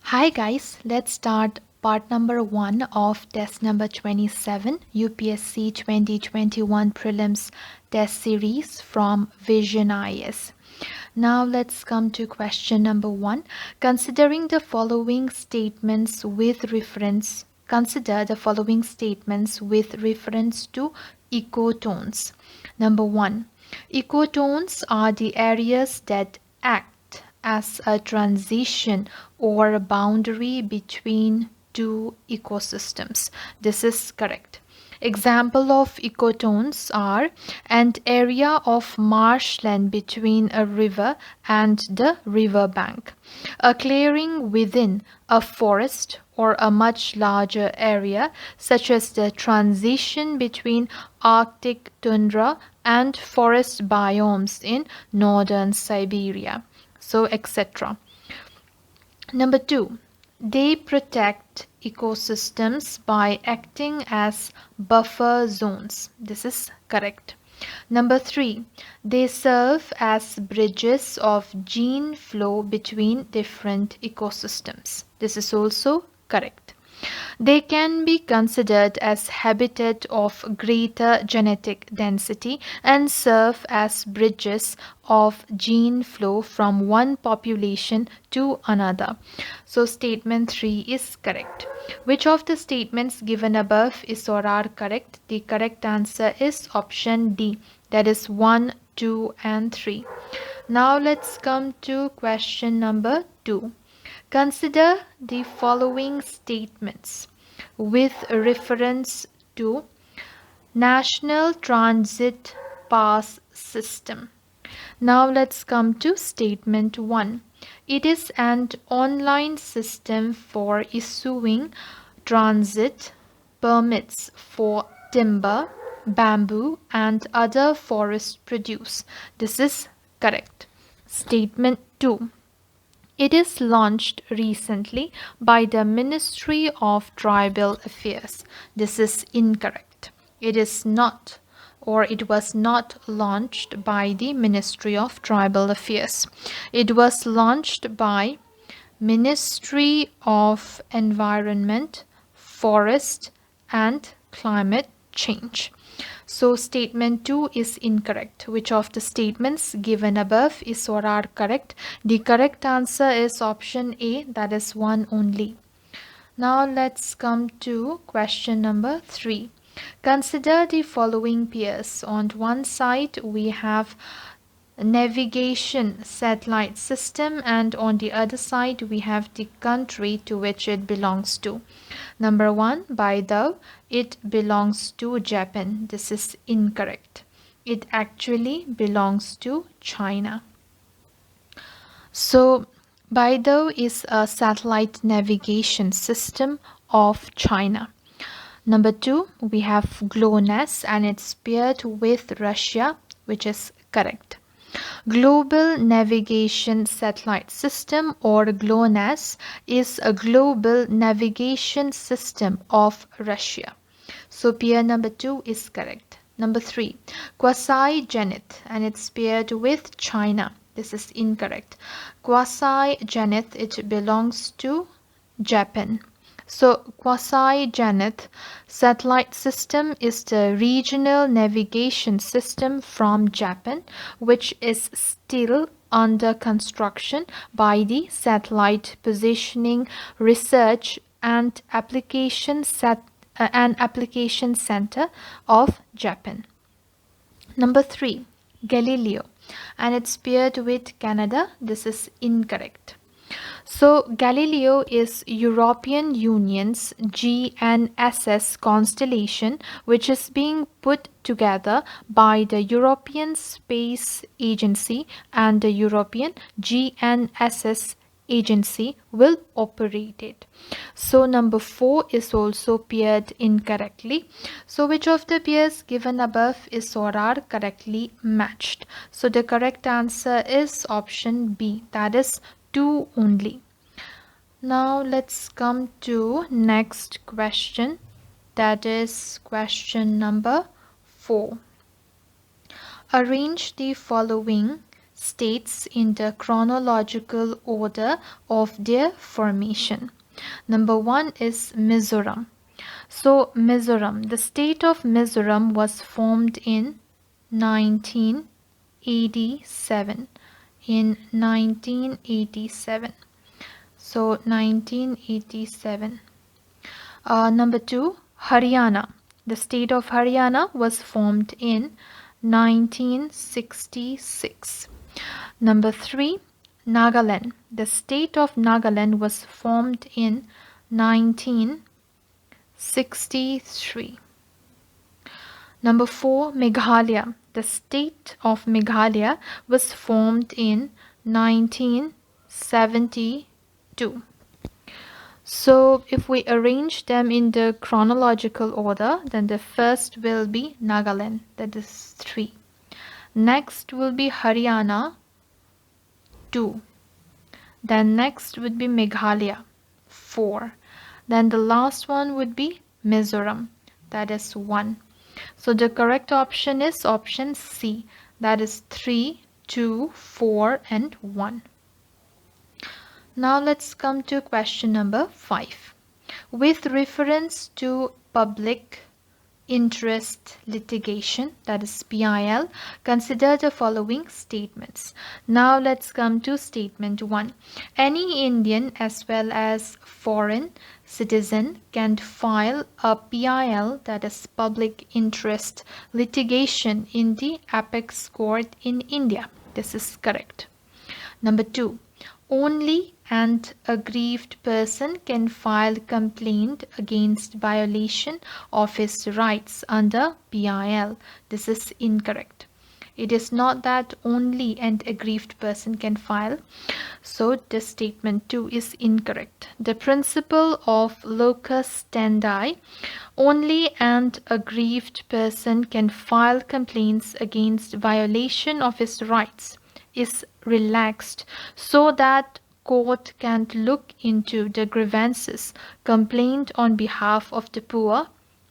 Hi guys, let's start part number 1 of test number 27 UPSC 2021 Prelims test series from Vision IAS. Now let's come to question number 1. Consider the following statements with reference to ecotones. Number 1. Ecotones are the areas that act as a transition or a boundary between two ecosystems. This is correct. Example of ecotones are an area of marshland between a river and the river bank, a clearing within a forest, or a much larger area such as the transition between Arctic tundra and forest biomes in northern Siberia. So, etc. Number 2. They protect ecosystems by acting as buffer zones. This is correct. Number 3. They serve as bridges of gene flow between different ecosystems. This is also correct. They can be considered as habitat of greater genetic density and serve as bridges of gene flow from one population to another. So statement 3 is correct. Which of the statements given above is or are correct? The correct answer is option D, that is 1, 2 and 3. Now let's come to question number 2. Consider the following statements with reference to National Transit Pass System. Now let's come to statement 1. It is an online system for issuing transit permits for timber, bamboo and other forest produce. This is correct. Statement 2. It is launched recently by the Ministry of Tribal Affairs. This is incorrect. It is not, or it was not launched by the Ministry of Tribal Affairs. It was launched by Ministry of Environment, Forest and Climate Change. So statement 2 is incorrect. Which of the statements given above is or are correct? The correct answer is option A, that is 1 only. Now let's come to question number 3. Consider the following pairs. On one side we have navigation satellite system and on the other side we have the country to which it belongs to. Number 1, by the it belongs to Japan. This is incorrect. It actually belongs to China. So Baidu is a satellite navigation system of China. Number 2, we have GLONASS and it's paired with Russia, which is correct. Global Navigation Satellite System, or GLONASS, is a global navigation system of Russia. So pair number 2 is correct. Number 3, Quasi-Zenith, and it's paired with China. This is incorrect. Quasi-Zenith, it belongs to Japan. So Quasi-Zenith satellite system is the regional navigation system from Japan, which is still under construction by the Satellite Positioning Research and Application Center of Japan. Number 3, Galileo, and it's paired with Canada. This is incorrect. So Galileo is European Union's GNSS constellation, which is being put together by the European Space Agency, and the European GNSS Agency will operate it. So number 4 is also paired incorrectly. So which of the pairs given above is or are correctly matched? So the correct answer is option B, that is 2 only. Now let's come to next question, that is question number 4. Arrange the following states in the chronological order of their formation. Number 1 is Mizoram. So Mizoram, the state of Mizoram was formed in 1987. In 1987. So 1987. Number 2, Haryana. The state of Haryana was formed in 1966. Number 3, Nagaland. The state of Nagaland was formed in 1963. Number 4, Meghalaya. The state of Meghalaya was formed in 1972. So if we arrange them in the chronological order, then the first will be Nagaland, that is 3. Next will be Haryana, 2. Then next would be Meghalaya, 4. Then the last one would be Mizoram, that is 1. So the correct option is option C, that is 3, 2, 4 and 1. Now let's come to question number 5. With reference to public interest litigation, that is PIL, consider the following statements. Now let's come to statement 1. Any Indian as well as foreign citizen can file a PIL, that is public interest litigation, in the apex court in India. This is correct. Number 2. Only an aggrieved person can file complaint against violation of his rights under PIL. This is incorrect. It is not that only an aggrieved person can file. So this statement 2 is incorrect. The principle of locus standi, only an aggrieved person can file complaints against violation of his rights, is relaxed so that court can look into the grievances complained on behalf of the poor,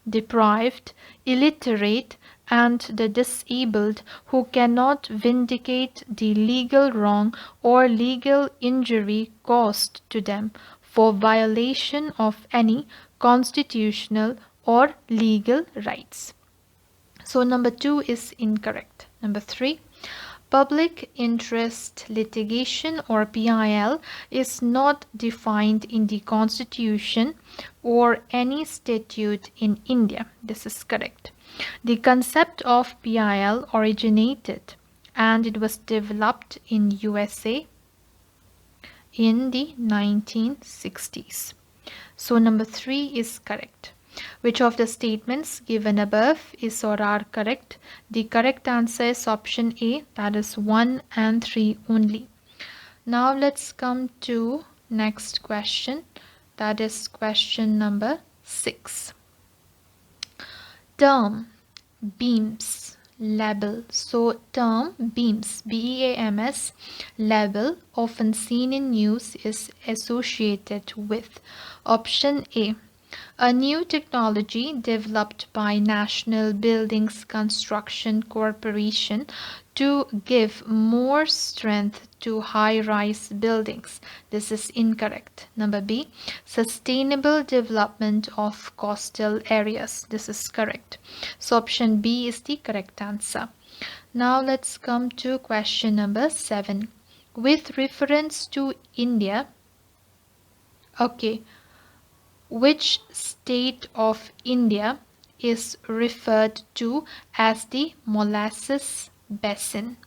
deprived, illiterate, and the disabled who cannot vindicate the legal wrong or legal injury caused to them for violation of any constitutional or legal rights. So number 2 is incorrect. Number 3. Public interest litigation or PIL is not defined in the Constitution or any statute in India. This is correct. The concept of PIL originated and it was developed in USA in the 1960s. So number 3 is correct. Which of the statements given above is or are correct? The correct answer is option A, that is 1 and 3 only. Now let's come to next question, that is question number 6. Term beams label. So term beams, BEAMS, label often seen in news is associated with option A, a new technology developed by National Buildings Construction Corporation to give more strength to high-rise buildings. This is incorrect. Number B, sustainable development of coastal areas. This is correct. So option B is the correct answer. Now let's come to question number 7. With reference to India, which state of India is referred to as the molasses basin?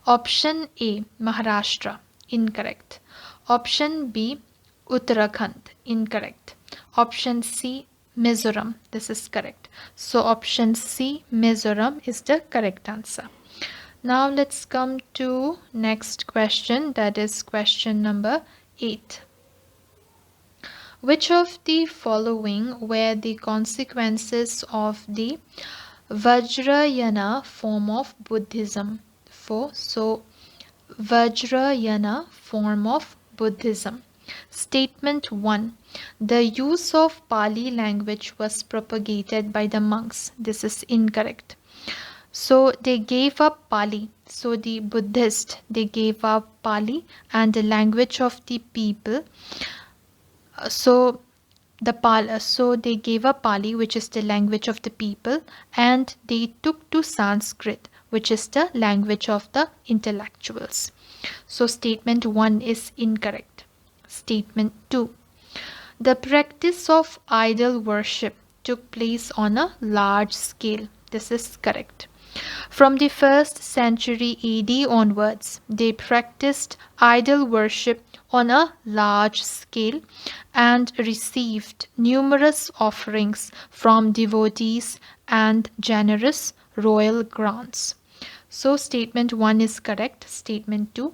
Option A, Maharashtra, incorrect. Option B, Uttarakhand, incorrect. Option C, Mizoram, this is correct. So option C, Mizoram, is the correct answer. Now let's come to next question, that is question number 8. Which of the following were the consequences of the Vajrayana form of Buddhism? Vajrayana form of Buddhism. Statement 1. The use of Pali language was propagated by the monks. This is incorrect. So they gave up Pali. So the Buddhists, they gave up Pali and the language of the people. So they gave up Pali, which is the language of the people, and they took to Sanskrit, which is the language of the intellectuals. So statement 1 is incorrect. Statement 2. The practice of idol worship took place on a large scale. This is correct. From the 1st century AD onwards, they practiced idol worship on a large scale and received numerous offerings from devotees and generous royal grants. So statement 1 is correct. Statement 2,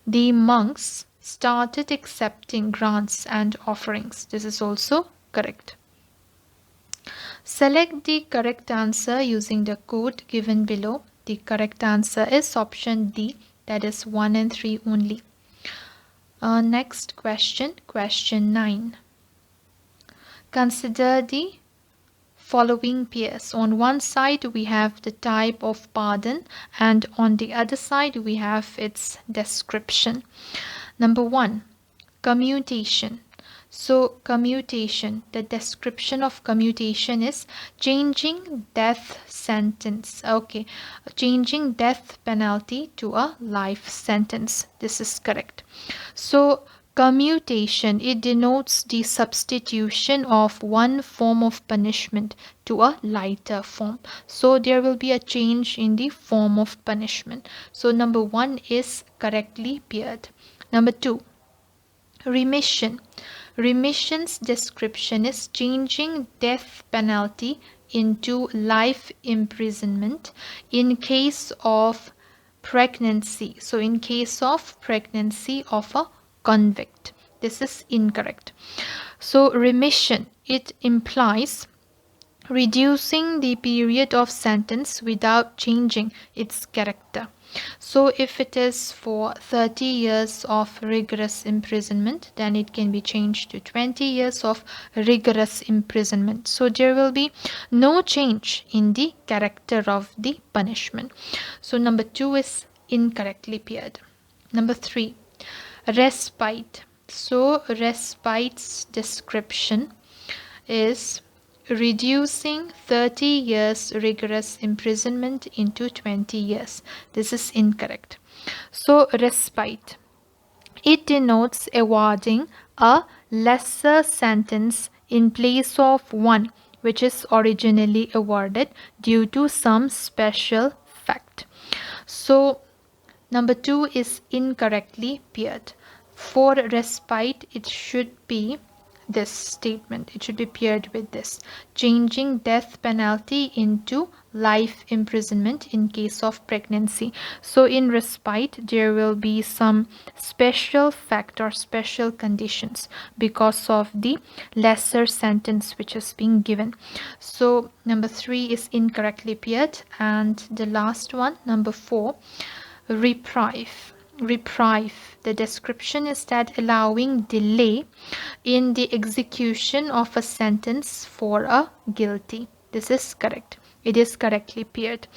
the monks started accepting grants and offerings. This is also correct. Select the correct answer using the code given below. The correct answer is option D, that is 1 and 3 only. Next question, question 9. Consider the following pairs. On one side we have the type of pardon and on the other side we have its description. Number 1, commutation. So commutation, the description of commutation is changing death sentence. Okay, changing death penalty to a life sentence. This is correct. So commutation, it denotes the substitution of one form of punishment to a lighter form. So there will be a change in the form of punishment. So number 1 is correctly paired. Number 2, remission. Remission's description is changing death penalty into life imprisonment in case of pregnancy. So in case of pregnancy of a convict. This is incorrect. So remission, it implies reducing the period of sentence without changing its character. So if it is for 30 years of rigorous imprisonment, then it can be changed to 20 years of rigorous imprisonment. So there will be no change in the character of the punishment. So number 2 is incorrectly paired. Number 3, respite. So respite's description is reducing 30 years rigorous imprisonment into 20 years. This is incorrect. So respite, it denotes awarding a lesser sentence in place of one which is originally awarded due to some special fact. So number 2 is incorrectly paired. For respite, it should be this statement. It should be paired with this, changing death penalty into life imprisonment in case of pregnancy. So in respite, there will be some special fact or special conditions because of the lesser sentence which is being given. So number 3 is incorrectly paired. And the last one, number 4, reprieve. Reprieve, the description is that allowing delay in the execution of a sentence for a guilty. This is correct. It is correctly paired.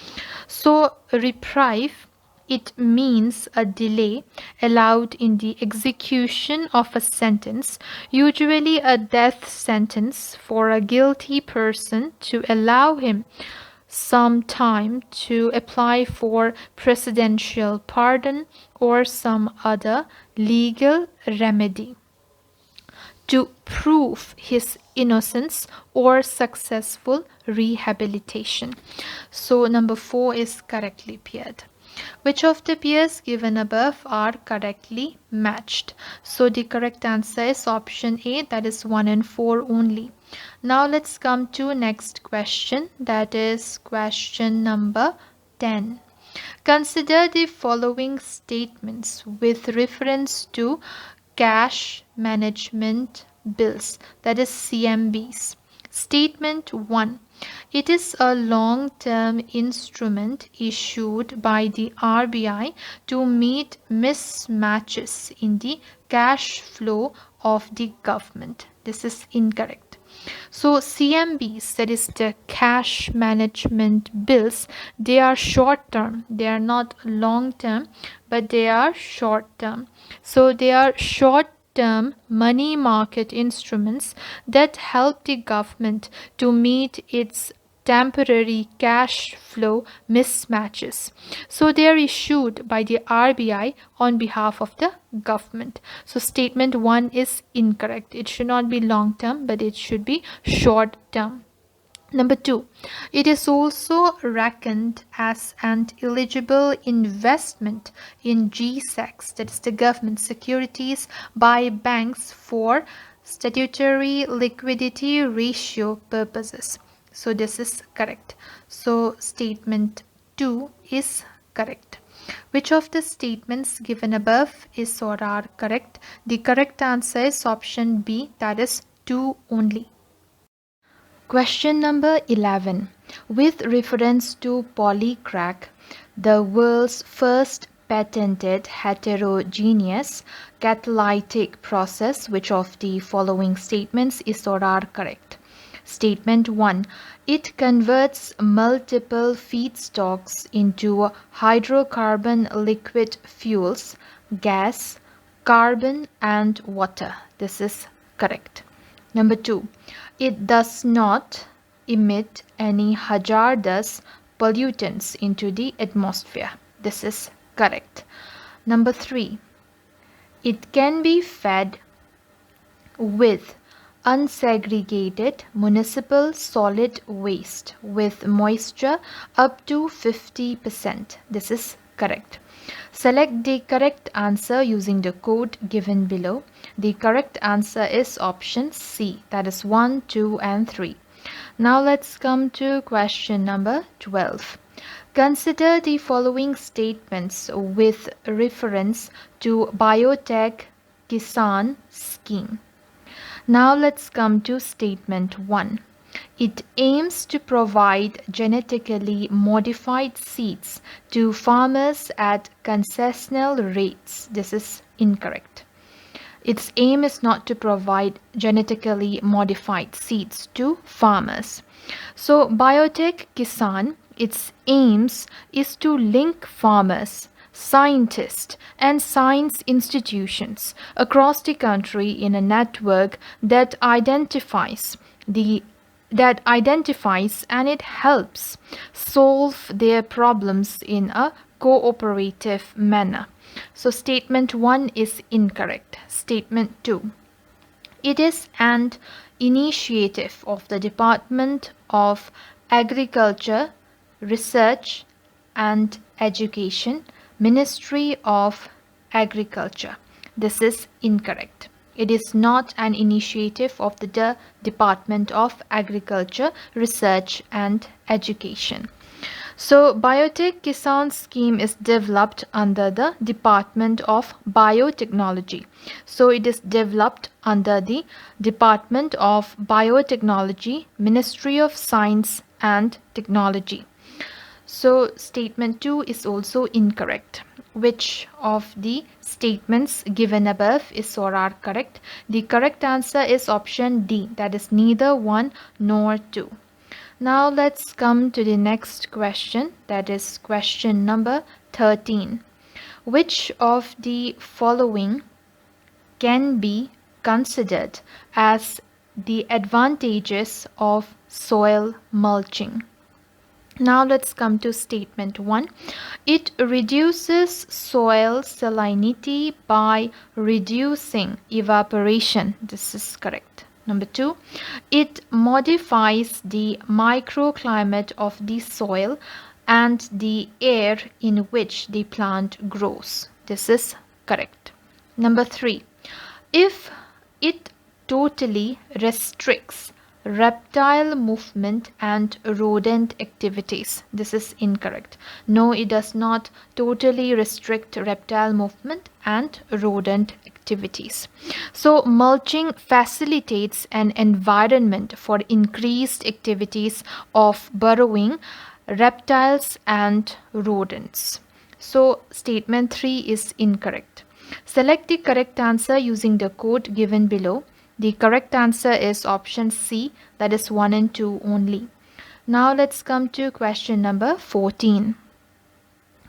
So reprieve, it means a delay allowed in the execution of a sentence, usually a death sentence, for a guilty person to allow him some time to apply for presidential pardon or some other legal remedy to prove his innocence or successful rehabilitation. So number 4 is correctly paired. Which of the pairs given above are correctly matched? So the correct answer is option A, that is 1 and 4 only. Now let's come to next question, that is question number 10. Consider the following statements with reference to cash management bills, that is CMBs. Statement 1. It is a long-term instrument issued by the RBI to meet mismatches in the cash flow of the government. This is incorrect. So CMBs, that is the cash management bills, they are short term. They are not long term, but they are short term. So they are short term money market instruments that help the government to meet its temporary cash flow mismatches. So they are issued by the RBI on behalf of the government. So statement 1 is incorrect. It should not be long term, but it should be short term. Number 2, it is also reckoned as an eligible investment in GSECs, that is the government securities, by banks for statutory liquidity ratio purposes. So this is correct. So statement 2 is correct. Which of the statements given above is or are correct? The correct answer is option B, that is 2 only. Question number 11. With reference to Poly Crack, the world's first patented heterogeneous catalytic process, which of the following statements is or are correct? Statement 1. It converts multiple feedstocks into hydrocarbon liquid fuels, gas, carbon, and water. This is correct. Number 2. It does not emit any hazardous pollutants into the atmosphere. This is correct. Number 3. It can be fed with unsegregated municipal solid waste with moisture up to 50%. This is correct. Select the correct answer using the code given below. The correct answer is option C, that is 1, 2, and 3. Now let's come to question number 12. Consider the following statements with reference to Biotech Kisan scheme. Now let's come to statement 1. It aims to provide genetically modified seeds to farmers at concessional rates. This is incorrect. Its aim is not to provide genetically modified seeds to farmers. So Biotech Kisan, its aims is to link farmers, scientists, and science institutions across the country in a network that identifies and it helps solve their problems in a cooperative manner. So statement 1 is incorrect. Statement 2. It is an initiative of the Department of Agriculture, Research and Education, Ministry of Agriculture. This is incorrect. It is not an initiative of the Department of Agriculture, Research and Education. So Biotech Kisan scheme is developed under the Department of Biotechnology. So it is developed under the Department of Biotechnology, Ministry of Science and Technology. So statement 2 is also incorrect. Which of the statements given above is or are correct? The correct answer is option D, that is neither 1 nor 2. Now let's come to the next question, that is question number 13. Which of the following can be considered as the advantages of soil mulching? Now let's come to statement 1. It reduces soil salinity by reducing evaporation. This is correct. Number 2, it modifies the microclimate of the soil and the air in which the plant grows. This is correct. Number 3, if it totally restricts reptile movement and rodent activities. This is incorrect. No, it does not totally restrict reptile movement and rodent activities. So mulching facilitates an environment for increased activities of burrowing reptiles and rodents. So statement 3 is incorrect. Select the correct answer using the code given below. The correct answer is option C, that is 1 and 2 only. Now let's come to question number 14.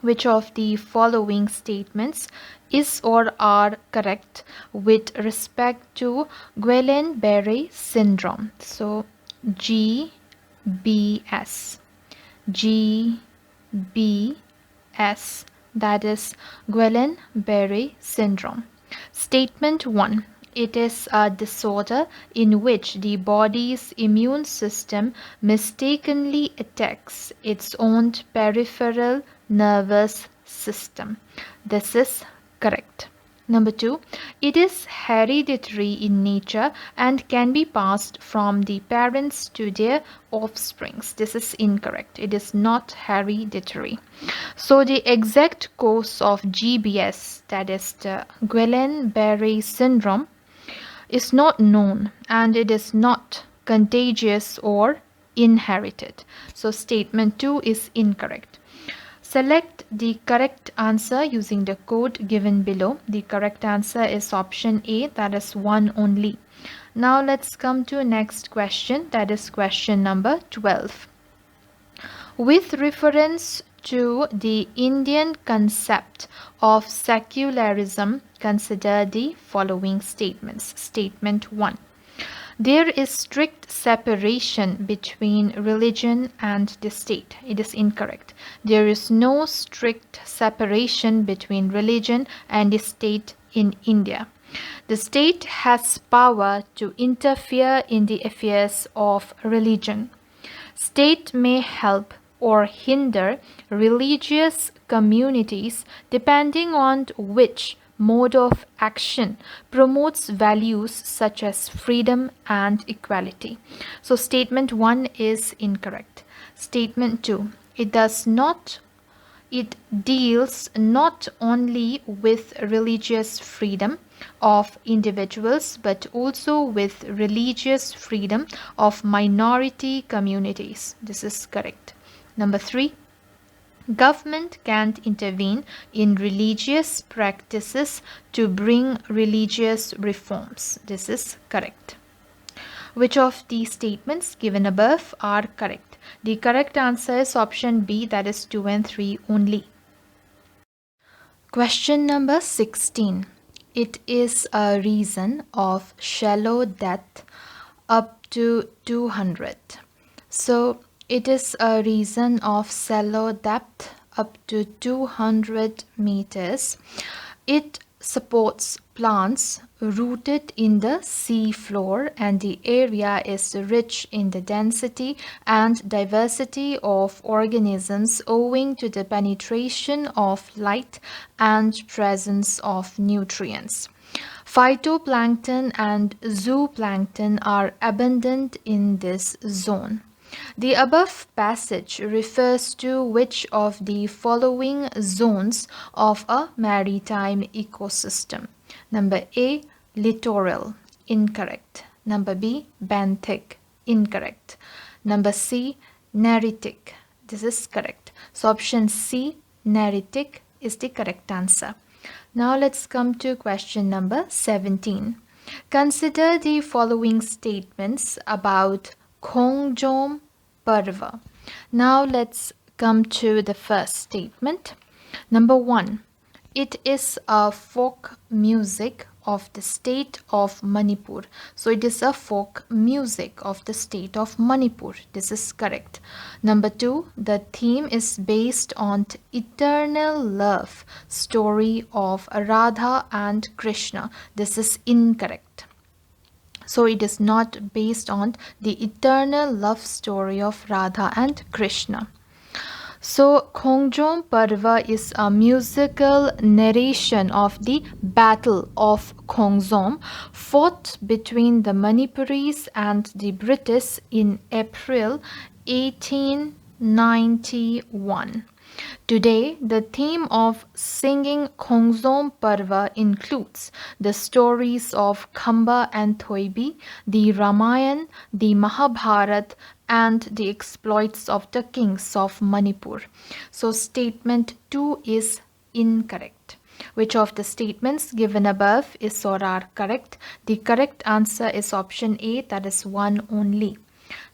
Which of the following statements is or are correct with respect to Guillain-Barré syndrome? So GBS, that is Guillain-Barré syndrome. Statement 1. It is a disorder in which the body's immune system mistakenly attacks its own peripheral nervous system. This is correct. Number 2, it is hereditary in nature and can be passed from the parents to their offsprings. This is incorrect. It is not hereditary. So the exact cause of GBS, that is the Guillain-Barré syndrome, is not known and it is not contagious or inherited. So statement 2 is incorrect. Select the correct answer using the code given below. The correct answer is option A, that is 1 only. Now let's come to next question, that is question number 12. With reference to the Indian concept of secularism, consider the following statements. Statement 1. There is strict separation between religion and the state. It is incorrect. There is no strict separation between religion and the state in India. The state has power to interfere in the affairs of religion. State may help or hinder religious communities depending on which mode of action promotes values such as freedom and equality. So statement 1 is incorrect. Statement 2, it deals not only with religious freedom of individuals but also with religious freedom of minority communities. This is correct. Number 3, government can't intervene in religious practices to bring religious reforms. This is correct. Which of these statements given above are correct? The correct answer is option B, that is 2 and 3 only. Question number 16. It is a reason of shallow depth up to 200. So it is a reason of shallow depth up to 200 meters. It supports plants rooted in the sea floor and the area is rich in the density and diversity of organisms owing to the penetration of light and presence of nutrients. Phytoplankton and zooplankton are abundant in this zone. The above passage refers to which of the following zones of a maritime ecosystem? Number A, littoral, incorrect. Number B, benthic, incorrect. Number C, neritic, this is correct. So option C, neritic, is the correct answer. Now let's come to question number 17. Consider the following statements about Khongjom parva. Now let's come to the first statement. Number 1. It is a folk music of the state of Manipur. So it is a folk music of the state of Manipur. This is correct. Number 2. The theme is based on eternal love story of Radha and Krishna. This is incorrect. So it is not based on the eternal love story of Radha and Krishna. So Khongjom Parva is a musical narration of the Battle of Khongjom fought between the Manipuris and the British in April 1891. Today, the theme of singing Khongjom Parva includes the stories of Khamba and Thoibi, the Ramayana, the Mahabharata, and the exploits of the kings of Manipur. So statement 2 is incorrect. Which of the statements given above is or are correct? The correct answer is option A, that is one only.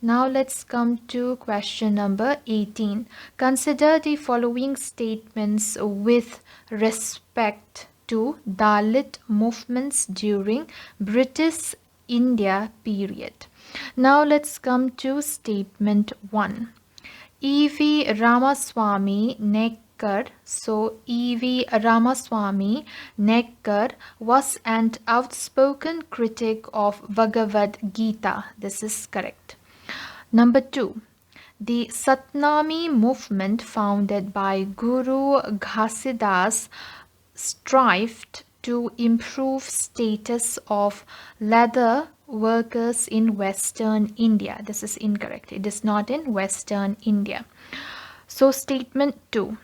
Now let's come to question number 18. Consider the following statements with respect to Dalit movements during British India period. Now let's come to statement 1. E.V. Ramaswamy Nekkar. So E.V. Ramaswamy Nekkar was an outspoken critic of Bhagavad Gita. This is correct. Number 2. The Satnami movement founded by Guru Ghasidas strived to improve status of leather workers in Western India. This is incorrect. It is not in Western India. So statement 2.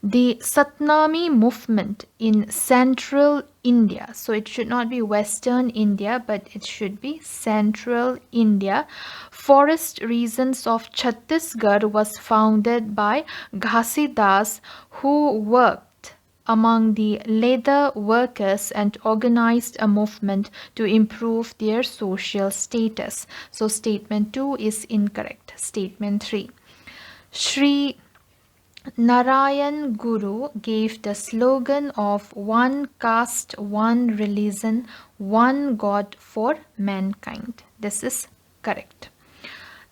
The Satnami movement in Central India. So it should not be Western India, but it should be Central India. Forest Regions of Chhattisgarh was founded by Ghasidas, who worked among the leather workers and organized a movement to improve their social status. So statement 2 is incorrect. Statement 3. Sri Narayan Guru gave the slogan of one caste, one religion, one God for mankind. This is correct.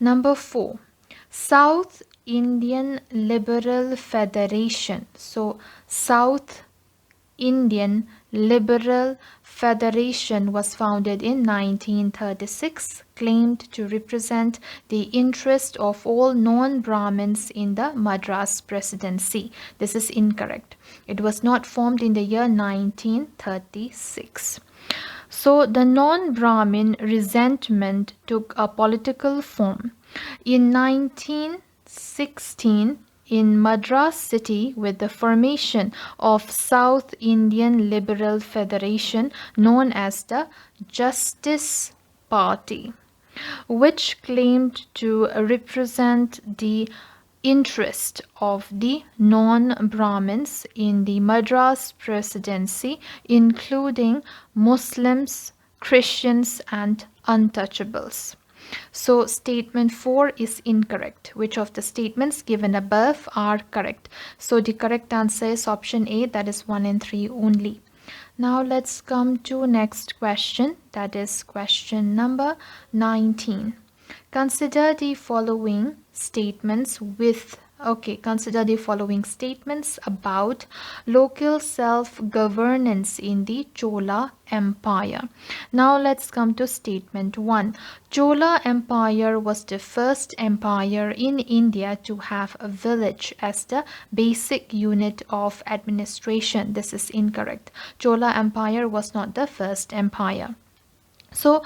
Number 4. South Indian Liberal Federation. So South Indian Liberal Federation was founded in 1936, claimed to represent the interest of all non-Brahmins in the Madras Presidency. This is incorrect. It was not formed in the year 1936. So the non-Brahmin resentment took a political form. In 1916, in Madras city, with the formation of South Indian Liberal Federation known as the Justice Party, which claimed to represent the interest of the non-Brahmins in the Madras Presidency, including Muslims, Christians and untouchables. So statement 4 is incorrect. Which of the statements given above are correct? So the correct answer is option A, that is 1 and 3 only. Now let's come to next question, that is question number 19. Consider the following statements about local self-governance in the Chola Empire. Now let's come to statement 1. Chola Empire was the first empire in India to have a village as the basic unit of administration. This is incorrect. Chola Empire was not the first empire. So,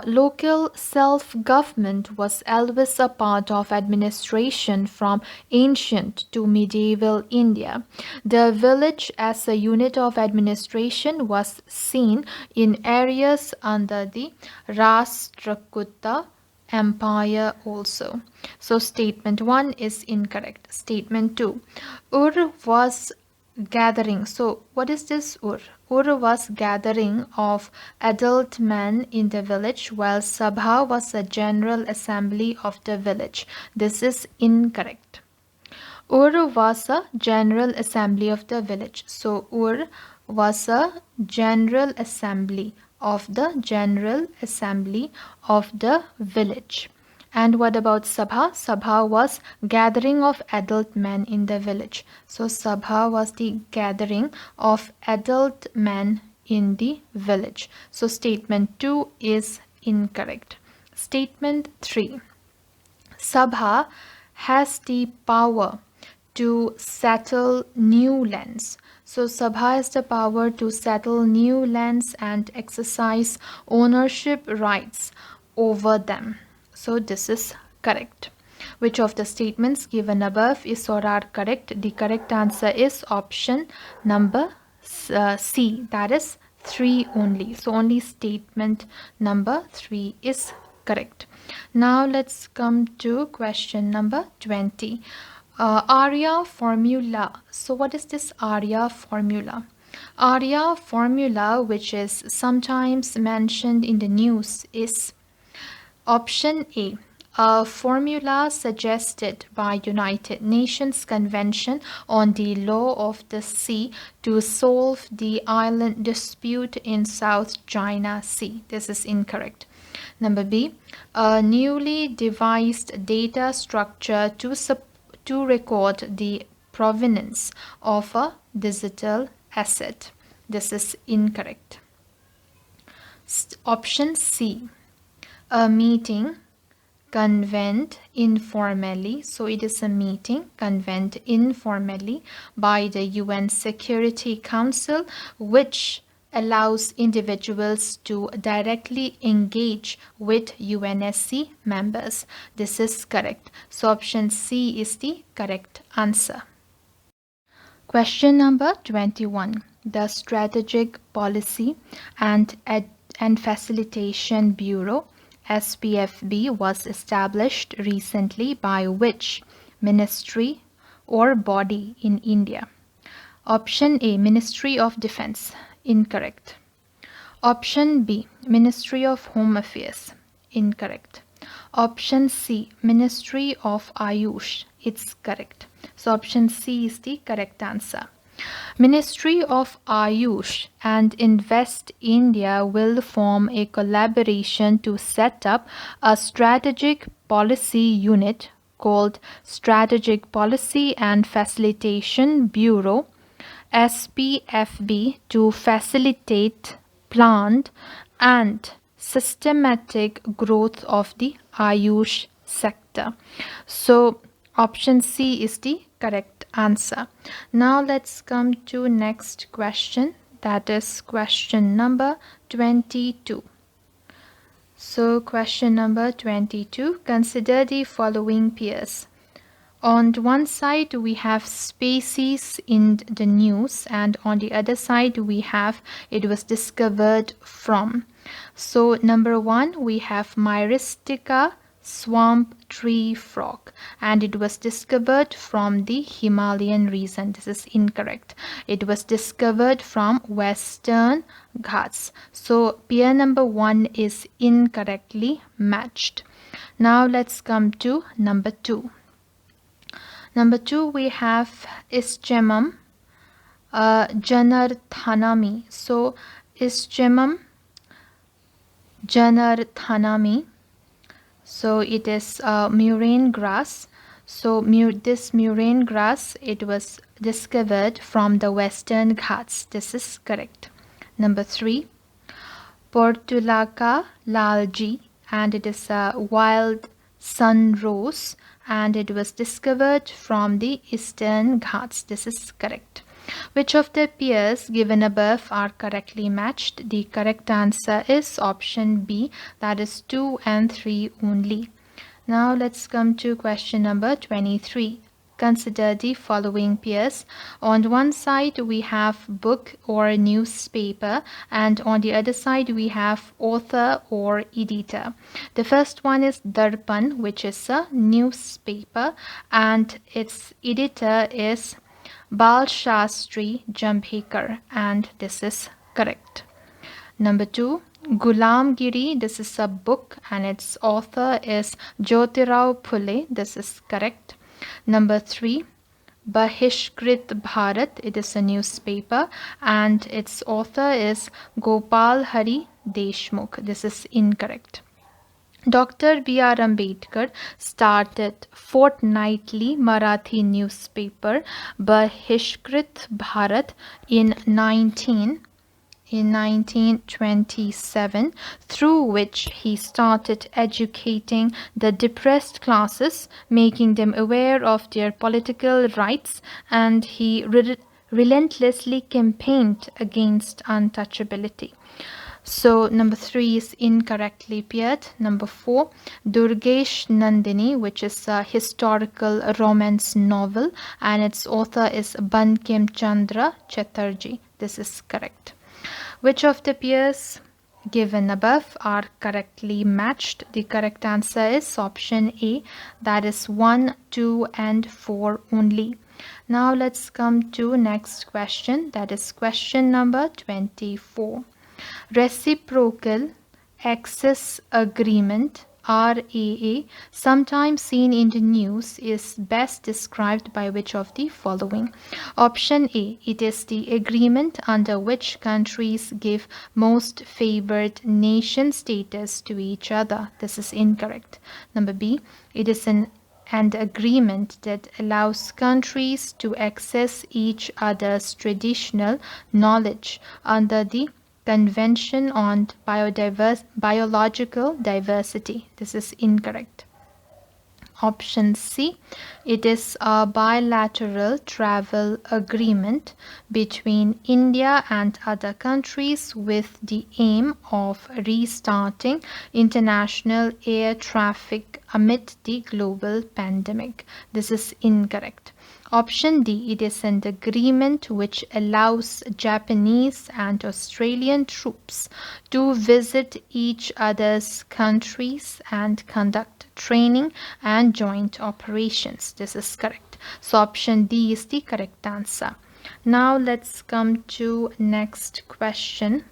local self-government was always a part of administration from ancient to medieval India. The village as a unit of administration was seen in areas under the Rashtrakuta Empire also. So, statement 1 is incorrect. Statement 2. Ur was gathering. So what is this Ur? Ur was gathering of adult men in the village, while Sabha was a general assembly of the village. This is incorrect. Ur was a general assembly of the village. So Ur was a general assembly of the village. And what about Sabha? Sabha was gathering of adult men in the village. So Sabha was the gathering of adult men in the village. So statement 2 is incorrect. Statement 3. Sabha has the power to settle new lands. So Sabha has the power to settle new lands and exercise ownership rights over them. So this is correct. Which of the statements given above is or are correct? The correct answer is option number C, that is 3 only. So only statement number 3 is correct. Now let's come to question number 20. Ariya formula. So what is this Ariya formula? Ariya formula, which is sometimes mentioned in the news, is option A formula suggested by United Nations Convention on the Law of the Sea to solve the island dispute in South China Sea. This is incorrect. Number B, a newly devised data structure to record the provenance of a digital asset. This is incorrect. Option C, a meeting convened informally. So it is a meeting convened informally by the UN Security Council, which allows individuals to directly engage with UNSC members. This is correct. So option C is the correct answer. Question number 21. The Strategic Policy and Facilitation Bureau SPFB was established recently by which ministry or body in India? Option A, Ministry of Defense. Incorrect. Option B, Ministry of Home Affairs. Incorrect. Option C, Ministry of Ayush. It's correct. So option C is the correct answer. Ministry of Ayush and Invest India will form a collaboration to set up a strategic policy unit called Strategic Policy and Facilitation Bureau SPFB to facilitate planned and systematic growth of the Ayush sector. So option C is the correct answer. Now let's come to next question, that is question number 22. So question number 22, consider the following pairs. On one side we have species in the news, and on the other side we have it was discovered from. So number 1 we have Myristica swamp tree frog, and it was discovered from the Himalayan region. This is incorrect. It was discovered from Western Ghats. So pair number 1 is incorrectly matched. Now let's come to number 2. Number 2 we have Ischemum janarthanami. So Ischemum janarthanami, so it is murine grass. So this murine grass, it was discovered from the Western Ghats. This is correct. Number 3, Portulaca lalji, and it is a wild sun rose, and it was discovered from the Eastern Ghats. This is correct. Which of the pairs given above are correctly matched? The correct answer is option B, that is 2 and 3 only. Now let's come to question number 23. Consider the following pairs. On one side we have book or newspaper, and on the other side we have author or editor. The first one is Darpan, which is a newspaper, and its editor is Bal Shastri Jambhekar, and this is correct. Number 2, Gulamgiri, this is a book and its author is Jyotirao Phule. This is correct. Number 3, Bahishkrit Bharat, it is a newspaper and its author is Gopal Hari Deshmukh. This is incorrect. Dr. B.R. Ambedkar started fortnightly Marathi newspaper Bahishkrit Bharat in 1927, through which he started educating the depressed classes, making them aware of their political rights, and he relentlessly campaigned against untouchability. So number 3 is incorrectly paired. Number 4, Durgesh Nandini, which is a historical romance novel, and its author is Bankim Chandra Chatterjee. This is correct. Which of the pairs given above are correctly matched? The correct answer is option A, that is 1, 2 and 4 only. Now let's come to next question, that is question number 24. Reciprocal Access Agreement RAA, sometimes seen in the news, is best described by which of the following? Option A, it is the agreement under which countries give most favored nation status to each other. This is incorrect. Number B, it is an agreement that allows countries to access each other's traditional knowledge under the Convention on Biological Diversity. This is incorrect. Option C, it is a bilateral travel agreement between India and other countries with the aim of restarting international air traffic amid the global pandemic. This is incorrect. Option D, it is an agreement which allows Japanese and Australian troops to visit each other's countries and conduct training and joint operations. This is correct. So option D is the correct answer. Now let's come to next question.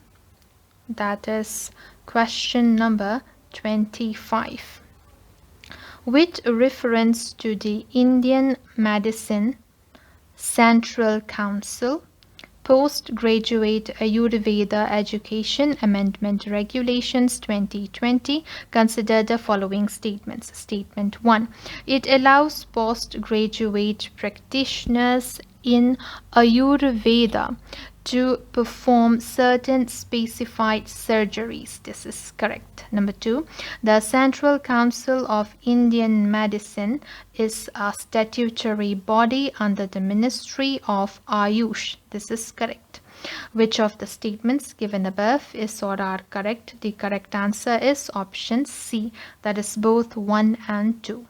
That is question number 25. With reference to the Indian Medicine Central Council Postgraduate Ayurveda Education Amendment Regulations 2020, consider the following statements. Statement 1. It allows postgraduate practitioners in Ayurveda to perform certain specified surgeries. This is correct. Number 2, the Central Council of Indian Medicine is a statutory body under the Ministry of Ayush. This is correct. Which of the statements given above is or are correct? The correct answer is option C, that is both 1 and 2.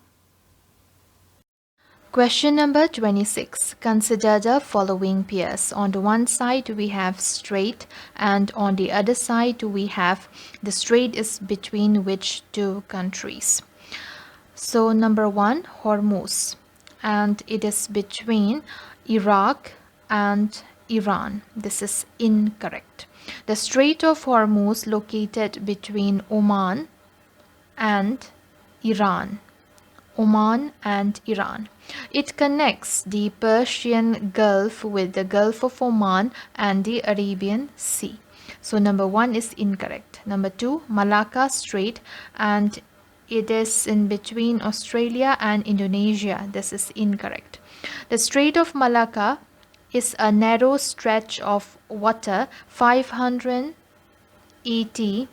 Question number 26. Consider the following pairs. On the one side we have strait, and on the other side we have the strait is between which two countries. So number 1, Hormuz, and it is between Iraq and Iran. This is incorrect. The Strait of Hormuz located between Oman and Iran. Oman and Iran. It connects the Persian Gulf with the Gulf of Oman and the Arabian Sea. So number 1 is incorrect. Number 2, Malacca Strait, and it is in between Australia and Indonesia. This is incorrect. The Strait of Malacca is a narrow stretch of water 580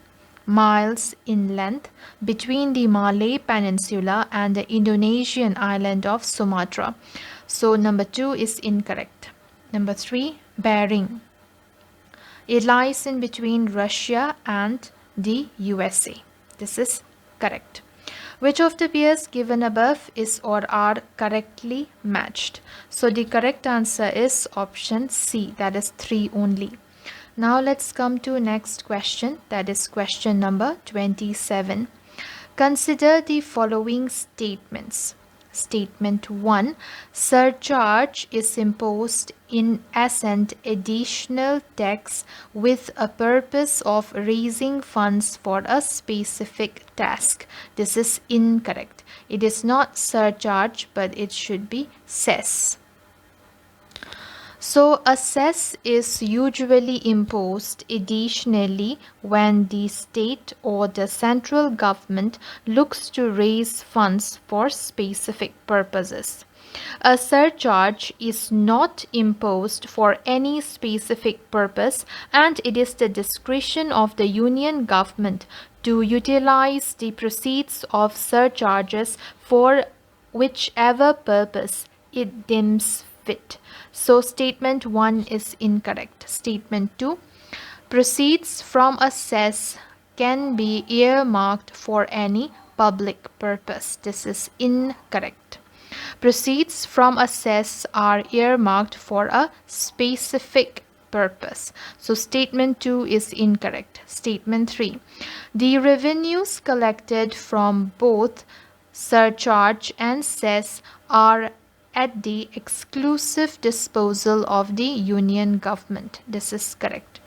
miles in length between the Malay Peninsula and the Indonesian island of Sumatra. So number 2 is incorrect. Number 3, Bering. It lies in between Russia and the USA. This is correct. Which of the pairs given above is or are correctly matched? So the correct answer is option C, that is 3 only. Now let's come to next question, that is question number 27. Consider the following statements. Statement 1. Surcharge is imposed as an additional tax with a purpose of raising funds for a specific task. This is incorrect. It is not surcharge, but it should be cess. So a cess is usually imposed additionally when the state or the central government looks to raise funds for specific purposes. A surcharge is not imposed for any specific purpose, and it is the discretion of the union government to utilize the proceeds of surcharges for whichever purpose it deems fit. So statement 1 is incorrect. Statement 2. Proceeds from a cess can be earmarked for any public purpose. This is incorrect. Proceeds from a cess are earmarked for a specific purpose. So statement 2 is incorrect. Statement 3. The revenues collected from both surcharge and cess are at the exclusive disposal of the Union government. This is correct.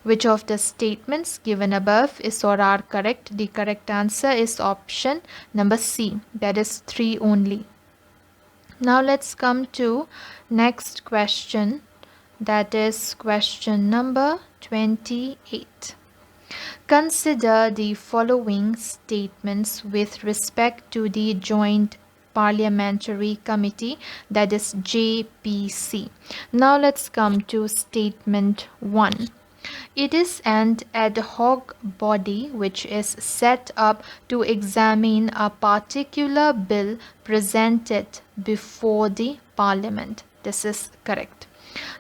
Which of the statements given above is or are correct? The correct answer is option number C. That is 3 only. Now let's come to next question. That is question number 28. Consider the following statements with respect to the Joint Parliamentary Committee, that is JPC. Now let's come to statement 1. It is an ad hoc body which is set up to examine a particular bill presented before the Parliament. This is correct.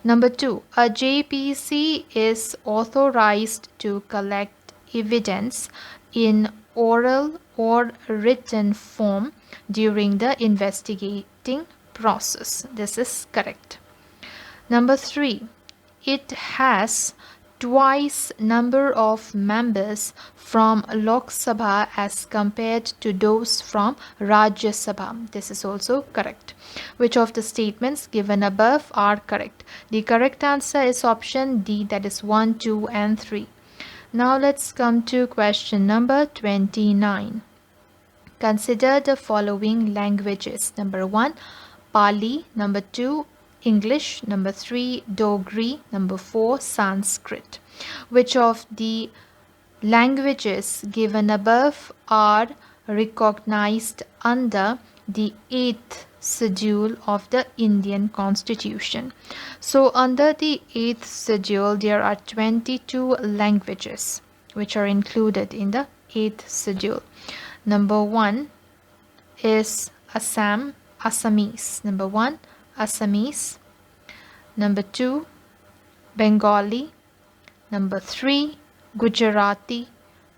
Number 2. A JPC is authorized to collect evidence in oral or written form during the investigating process. This is correct. Number 3. It has twice number of members from Lok Sabha as compared to those from Rajya Sabha. This is also correct. Which of the statements given above are correct? The correct answer is option D, that is 1, 2 and 3. Now let's come to question number 29. Consider the following languages. Number 1, Pali. Number 2, English. Number 3, Dogri. Number 4, Sanskrit. Which of the languages given above are recognized under the 8th schedule of the Indian Constitution? So under the 8th schedule there are 22 languages which are included in the 8th schedule. Number 1 is Assamese. Number 1, Assamese. Number 2, Bengali. Number 3, Gujarati.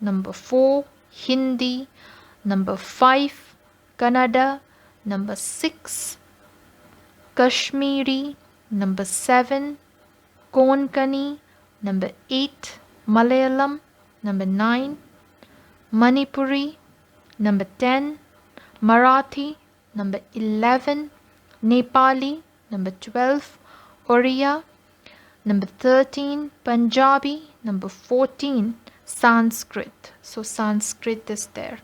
Number 4, Hindi. Number 5, Kannada. Number 6, Kashmiri. Number 7, Konkani. Number 8, Malayalam. Number 9, Manipuri. Number 10, Marathi. Number 11, Nepali. Number 12, Oriya. Number 13, Punjabi. Number 14, Sanskrit. So Sanskrit is there.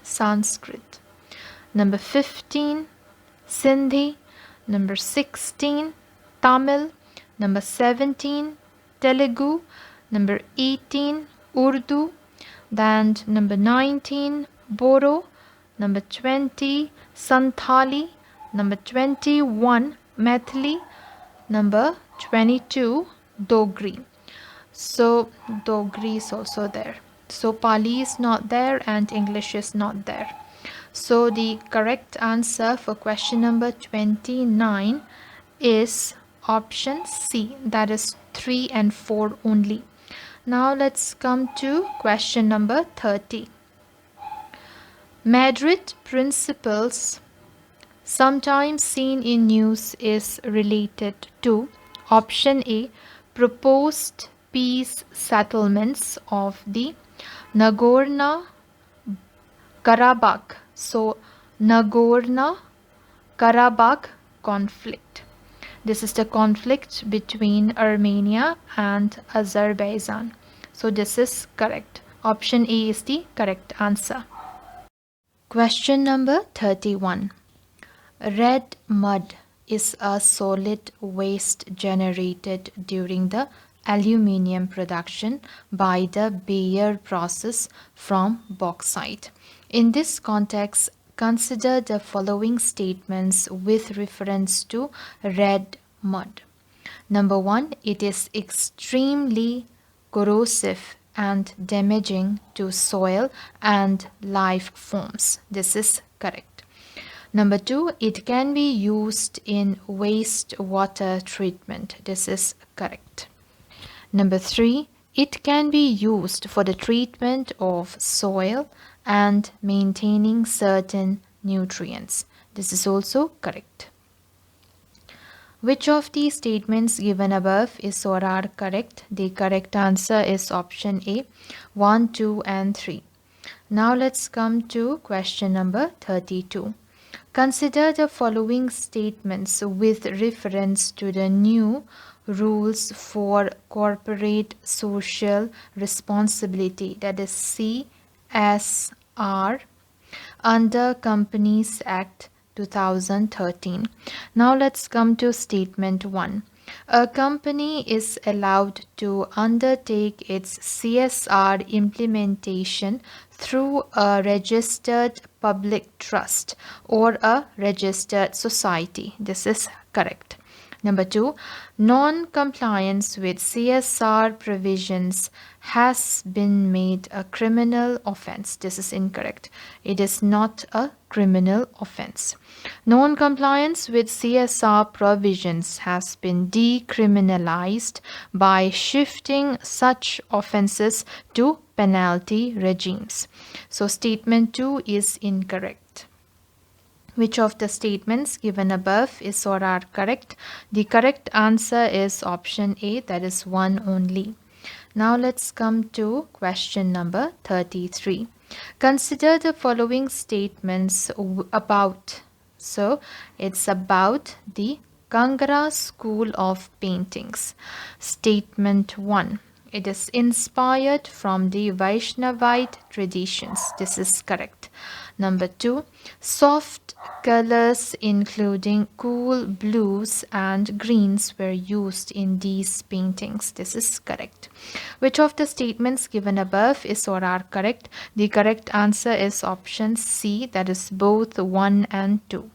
Sanskrit. Number 15, Sindhi. Number 16, Tamil. Number 17, Telugu. Number 18, Urdu. Then number 19, Bodo. Number 20, Santali. Number 21, Maithili. Number 22, Dogri. So Dogri is also there. So Pali is not there and English is not there. So the correct answer for question number 29 is option C, that is 3 and 4 only. Now let's come to question number 30. Madrid principles sometimes seen in news is related to option A, proposed peace settlements of the Nagorno-Karabakh. So Nagorno-Karabakh conflict. This is the conflict between Armenia and Azerbaijan. So this is correct. Option A is the correct answer. Question number 31. Red mud is a solid waste generated during the aluminium production by the Bayer process from bauxite. In this context, consider the following statements with reference to red mud. Number 1, it is extremely corrosive and damaging to soil and life forms. This is correct. Number 2, it can be used in wastewater treatment. This is correct. Number 3, it can be used for the treatment of soil and maintaining certain nutrients. This is also correct. Which of these statements given above is or are correct? The correct answer is option A, 1, 2 and 3. Now let's come to question number 32. Consider the following statements with reference to the new rules for corporate social responsibility, that is CSR, under Companies Act 2013. Now let's come to statement 1. A company is allowed to undertake its CSR implementation through a registered public trust or a registered society. This is correct. Number 2, non-compliance with CSR provisions has been made a criminal offense. This is incorrect. It is not a criminal offense. Non-compliance with CSR provisions has been decriminalized by shifting such offenses to penalty regimes. So statement 2 is incorrect. Which of the statements given above is or are correct? The correct answer is option A, that is one only. Now let's come to question number 33. Consider the following statements about. So it's about the Kangra School of Paintings. Statement 1. It is inspired from the Vaishnavite traditions. This is correct. Number 2, soft colors including cool blues and greens were used in these paintings. This is correct. Which of the statements given above is or are correct? The correct answer is option C, that is both 1 and 2.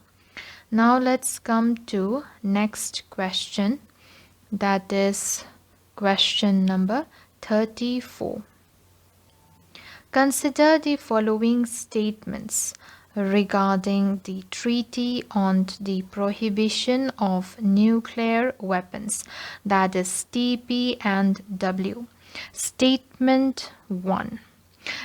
Now let's come to next question, that is question number 34. Consider the following statements regarding the Treaty on the Prohibition of Nuclear Weapons, that is TP&W. Statement 1.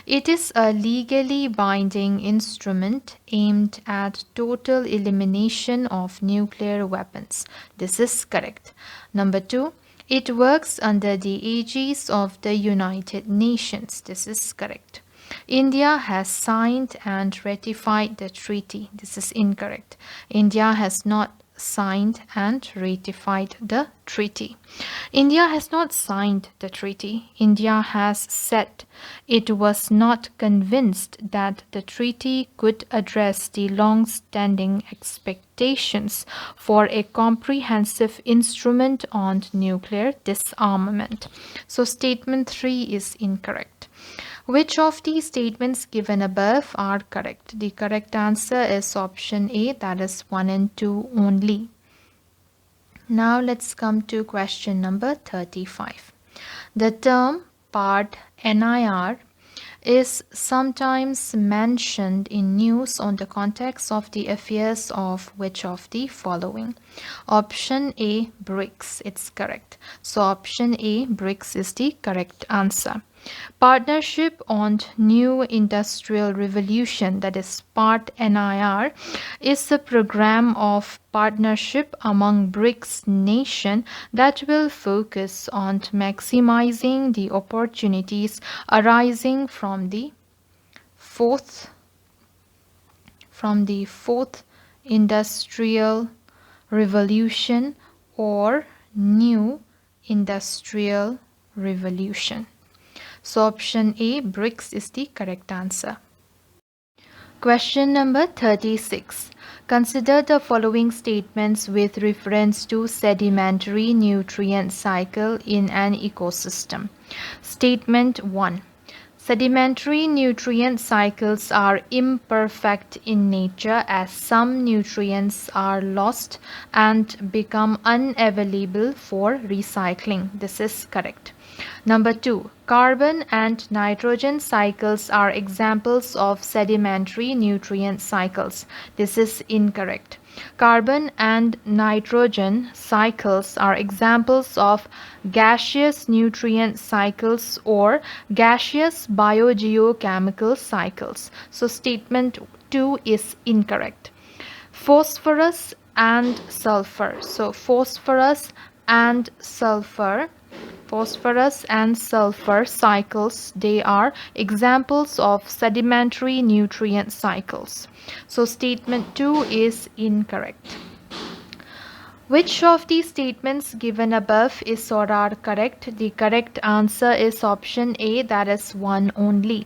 It is a legally binding instrument aimed at total elimination of nuclear weapons. This is correct. Number 2. It works under the aegis of the United Nations. This is correct. India has signed and ratified the treaty. This is incorrect. India has not signed and ratified the treaty. India has not signed the treaty. India has said it was not convinced that the treaty could address the long-standing expectations for a comprehensive instrument on nuclear disarmament. So statement 3 is incorrect. Which of these statements given above are correct? The correct answer is option A, that is 1 and 2 only. Now let's come to question number 35. The term Part NIR is sometimes mentioned in news on the context of the affairs of which of the following? Option A, BRICS. It's correct. So option A, BRICS is the correct answer. Partnership on New Industrial Revolution, that is Part NIR, is a program of partnership among BRICS nations that will focus on maximizing the opportunities arising from the fourth industrial revolution or new industrial revolution. So option A, BRICS is the correct answer. Question number 36. Consider the following statements with reference to sedimentary nutrient cycle in an ecosystem. Statement 1. Sedimentary nutrient cycles are imperfect in nature as some nutrients are lost and become unavailable for recycling. This is correct. Number 2. Carbon and nitrogen cycles are examples of sedimentary nutrient cycles. This is incorrect. Carbon and nitrogen cycles are examples of gaseous nutrient cycles or gaseous biogeochemical cycles. So statement 2 is incorrect. Phosphorus and sulfur. So phosphorus and sulfur phosphorus and sulfur cycles, they are examples of sedimentary nutrient cycles. So statement 2 is incorrect. Which of these statements given above is or are correct? The correct answer is option A, that is one only.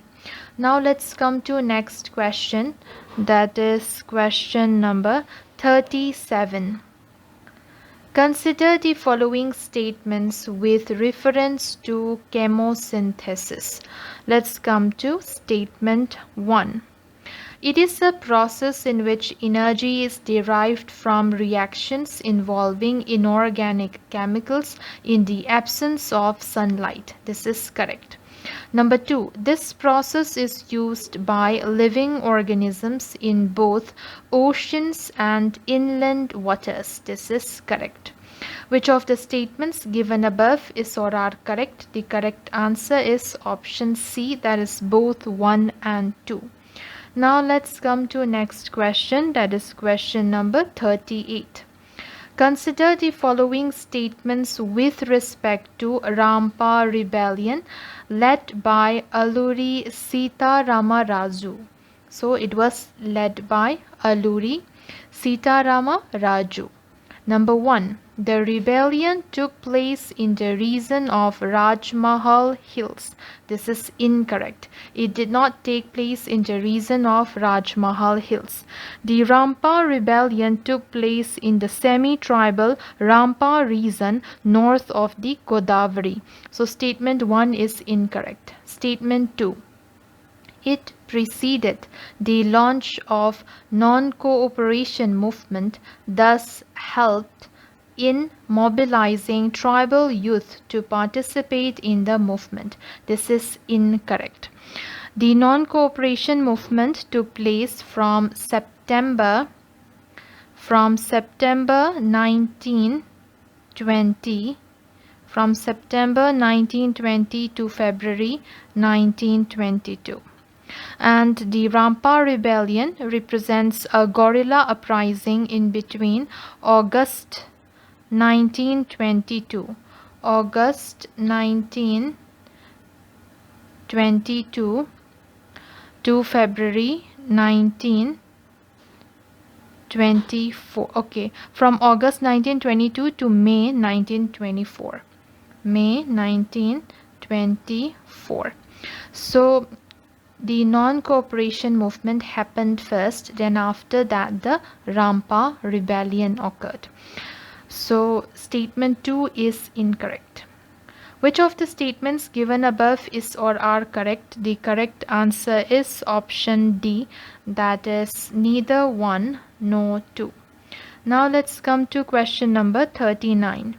Now let's come to next question, that is question number 37. Consider the following statements with reference to chemosynthesis. Let's come to statement 1. It is a process in which energy is derived from reactions involving inorganic chemicals in the absence of sunlight. This is correct. Number 2. This process is used by living organisms in both oceans and inland waters. This is correct. Which of the statements given above is or are correct? The correct answer is option C, that is both 1 and 2. Now let's come to next question, that is question number 38. Consider the following statements with respect to Rampa Rebellion led by Alluri Sitarama Raju. So it was led by Alluri Sitarama Raju. Number 1. The rebellion took place in the region of Rajmahal Hills. This is incorrect. It did not take place in the region of Rajmahal Hills. The Rampa Rebellion took place in the semi-tribal Rampa region north of the Godavari. So statement 1 is incorrect. Statement 2. It preceded the launch of non-cooperation movement, thus helped in mobilizing tribal youth to participate in the movement. This is incorrect. The non-cooperation movement took place from September 1920 to February 1922. And the Rampa Rebellion represents a guerrilla uprising in between August 1922 to February 1924. Okay, from August 1922 to May 1924. May 1924. So the non-cooperation movement happened first, then after that the Rampa Rebellion occurred. So statement 2 is incorrect. Which of the statements given above is or are correct? The correct answer is option D, that is neither 1 nor 2. Now let's come to question number 39.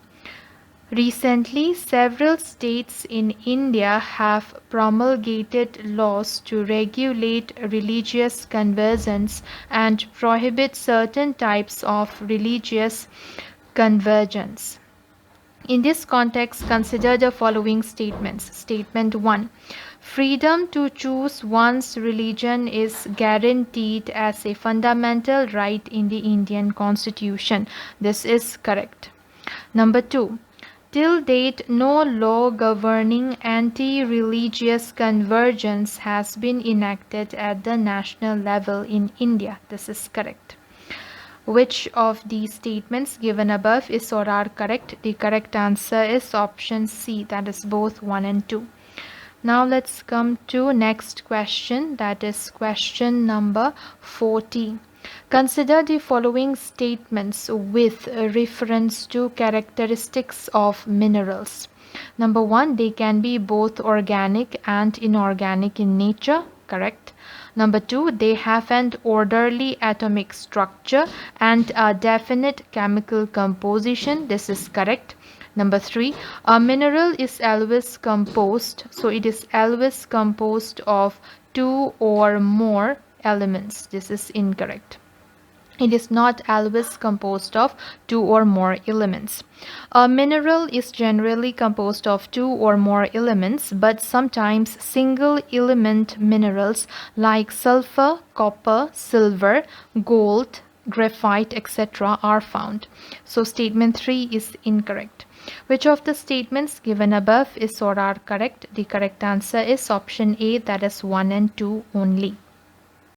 Recently, several states in India have promulgated laws to regulate religious conversions and prohibit certain types of religious conversions. In this context, consider the following statements. Statement 1. Freedom to choose one's religion is guaranteed as a fundamental right in the Indian Constitution. This is correct. Number 2. Till date, no law governing anti-religious conversions has been enacted at the national level in India. This is correct. Which of these statements given above is or are correct? The correct answer is option C, that is both 1 and 2. Now let's come to next question, that is question number 40. Consider the following statements with reference to characteristics of minerals. Number 1, they can be both organic and inorganic in nature. Correct. Number 2, they have an orderly atomic structure and a definite chemical composition. This is correct. Number 3, a mineral is always composed. So it is always composed of 2 or more elements. This is incorrect. It is not always composed of 2 or more elements. A mineral is generally composed of 2 or more elements, but sometimes single element minerals like sulfur, copper, silver, gold, graphite, etc. are found. So statement 3 is incorrect. Which of the statements given above is or are correct? The correct answer is option A, that is 1 and 2 only.